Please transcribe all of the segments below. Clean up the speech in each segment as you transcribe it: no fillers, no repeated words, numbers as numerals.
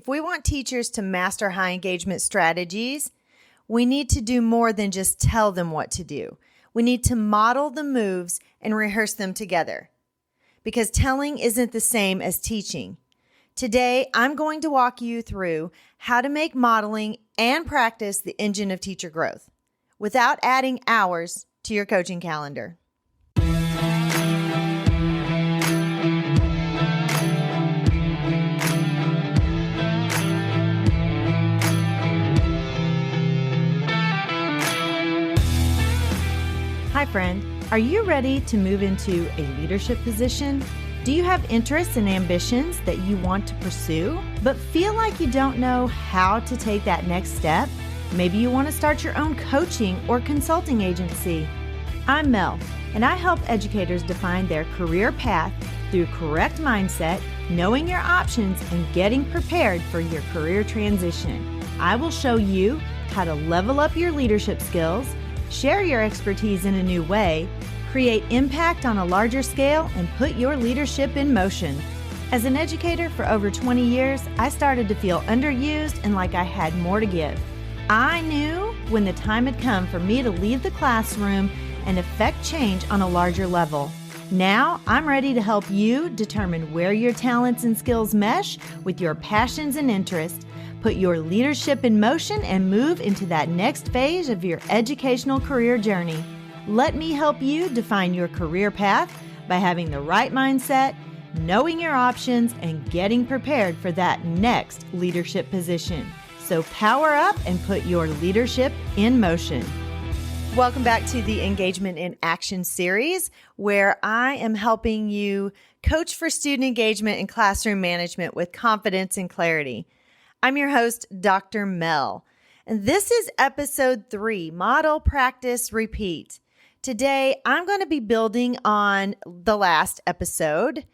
If we want teachers to master high engagement strategies, we need to do more than just tell them what to do. We need to model the moves and rehearse them together, because telling isn't the same as teaching. Today, I'm going to walk you through how to make modeling and practice the engine of teacher growth without adding hours to your coaching calendar. Hi, friend. Are you ready to move into a leadership position? Do you have interests and ambitions that you want to pursue, but feel like you don't know how to take that next step? Maybe you want to start your own coaching or consulting agency. I'm Mel, and I help educators define their career path through correct mindset, knowing your options, and getting prepared for your career transition. I will show you how to level up your leadership skills, share your expertise in a new way, create impact on a larger scale, and put your leadership in motion. As an educator for over 20 years, I started to feel underused and like I had more to give. I knew when the time had come for me to leave the classroom and affect change on a larger level. Now, I'm ready to help you determine where your talents and skills mesh with your passions and interests. Put your leadership in motion and move into that next phase of your educational career journey. Let me help you define your career path by having the right mindset, knowing your options, and getting prepared for that next leadership position. So power up and put your leadership in motion. Welcome back to the Engagement in Action series, where I am helping you coach for student engagement and classroom management with confidence and clarity. I'm your host, Dr. Mel, and this is episode 3, Model, Practice, Repeat. Today, I'm going to be building on the last episode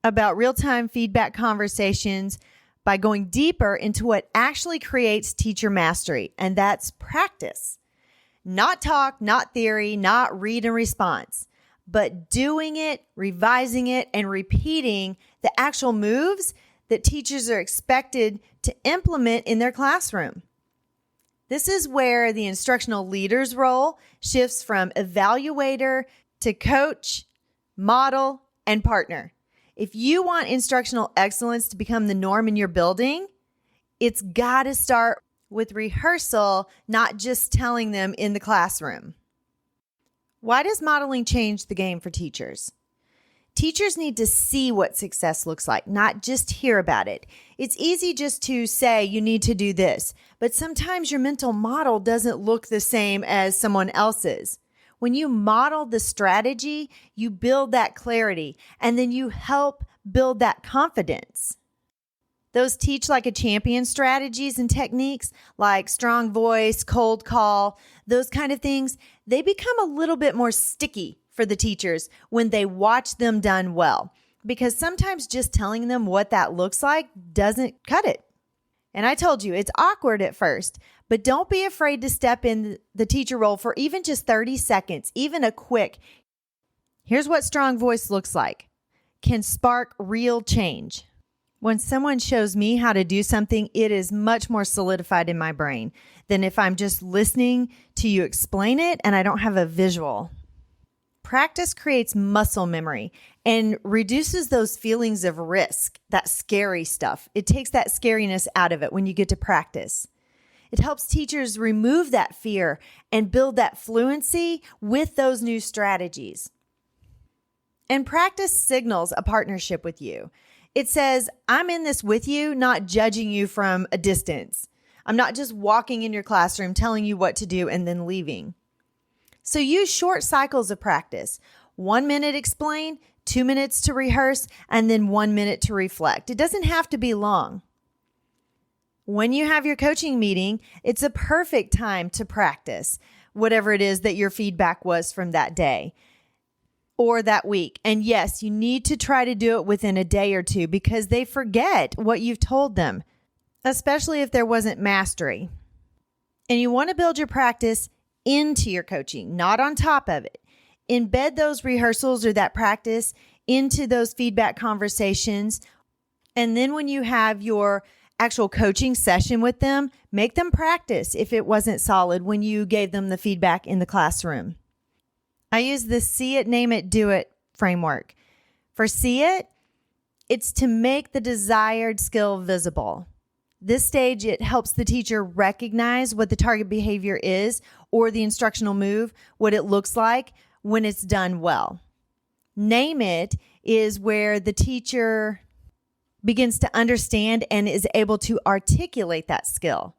about real-time feedback conversations by going deeper into what actually creates teacher mastery, and that's practice. Not talk, not theory, not read and response, but doing it, revising it, and repeating the actual moves that teachers are expected to implement in their classroom. This is where the instructional leader's role shifts from evaluator to coach, model, and partner. If you want instructional excellence to become the norm in your building, it's got to start with rehearsal, not just telling them in the classroom. Why does modeling change the game for teachers? Teachers need to see what success looks like, not just hear about it. It's easy just to say you need to do this, but sometimes your mental model doesn't look the same as someone else's. When you model the strategy, you build that clarity, and then you help build that confidence. Those teach like a champion strategies and techniques like strong voice, cold call, those kind of things, they become a little bit more sticky for the teachers when they watch them done well, because sometimes just telling them what that looks like doesn't cut it. And I told you, it's awkward at first, but don't be afraid to step in the teacher role for even just 30 seconds, even a quick, here's what strong voice looks like, can spark real change. When someone shows me how to do something, it is much more solidified in my brain than if I'm just listening to you explain it and I don't have a visual. Practice creates muscle memory and reduces those feelings of risk, that scary stuff. It takes that scariness out of it when you get to practice. It helps teachers remove that fear and build that fluency with those new strategies. And practice signals a partnership with you. It says, I'm in this with you, not judging you from a distance. I'm not just walking in your classroom telling you what to do and then leaving. So use short cycles of practice. 1 minute explain, 2 minutes to rehearse, and then 1 minute to reflect. It doesn't have to be long. When you have your coaching meeting, it's a perfect time to practice whatever it is that your feedback was from that day or that week. And yes, you need to try to do it within a day or two because they forget what you've told them, especially if there wasn't mastery. And you want to build your practice into your coaching, not on top of it. Embed those rehearsals or that practice into those feedback conversations And then when you have your actual coaching session with them, make them practice if it wasn't solid when you gave them the feedback in the classroom. I use the see it, name it, do it framework. For see it, it's to make the desired skill visible. This stage, it helps the teacher recognize what the target behavior is or the instructional move, what it looks like when it's done well. Name it is where the teacher begins to understand and is able to articulate that skill.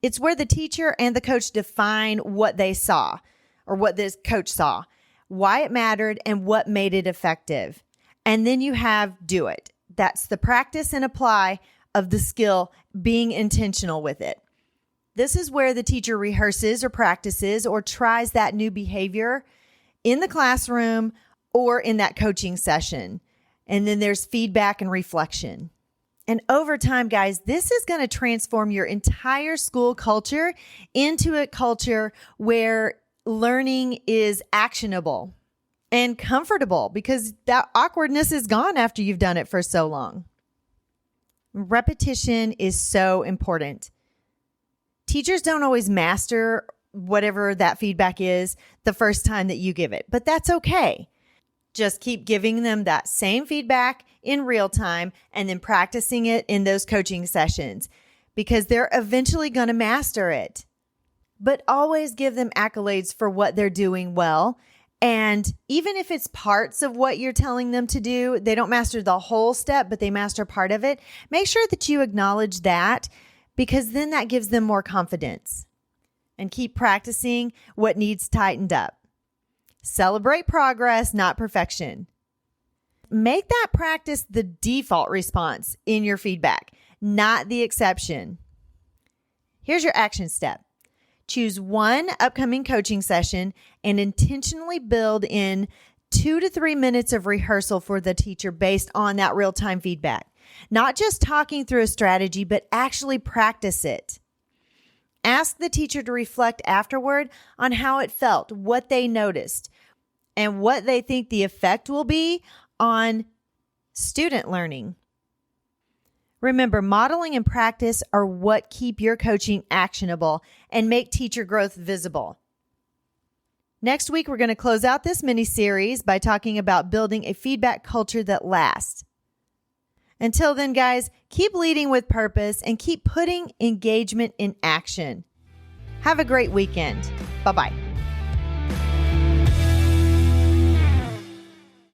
It's where the teacher and the coach define what they saw or what this coach saw, why it mattered, and what made it effective. And then you have do it. That's the practice and apply of the skill, being intentional with it. This is where the teacher rehearses or practices or tries that new behavior in the classroom or in that coaching session. And then there's feedback and reflection. And over time, guys, this is going to transform your entire school culture into a culture where learning is actionable and comfortable because that awkwardness is gone after you've done it for so long. Repetition is so important. Teachers don't always master whatever that feedback is the first time that you give it, but that's okay. Just keep giving them that same feedback in real time and then practicing it in those coaching sessions because they're eventually going to master it. But always give them accolades for what they're doing well. And even if it's parts of what you're telling them to do, they don't master the whole step, but they master part of it. Make sure that you acknowledge that because then that gives them more confidence. And keep practicing what needs tightened up. Celebrate progress, not perfection. Make that practice the default response in your feedback, not the exception. Here's your action step. Choose one upcoming coaching session and intentionally build in 2 to 3 minutes of rehearsal for the teacher based on that real-time feedback. Not just talking through a strategy, but actually practice it. Ask the teacher to reflect afterward on how it felt, what they noticed, and what they think the effect will be on student learning. Remember, modeling and practice are what keep your coaching actionable and make teacher growth visible. Next week, we're going to close out this mini-series by talking about building a feedback culture that lasts. Until then, guys, keep leading with purpose and keep putting engagement in action. Have a great weekend. Bye-bye.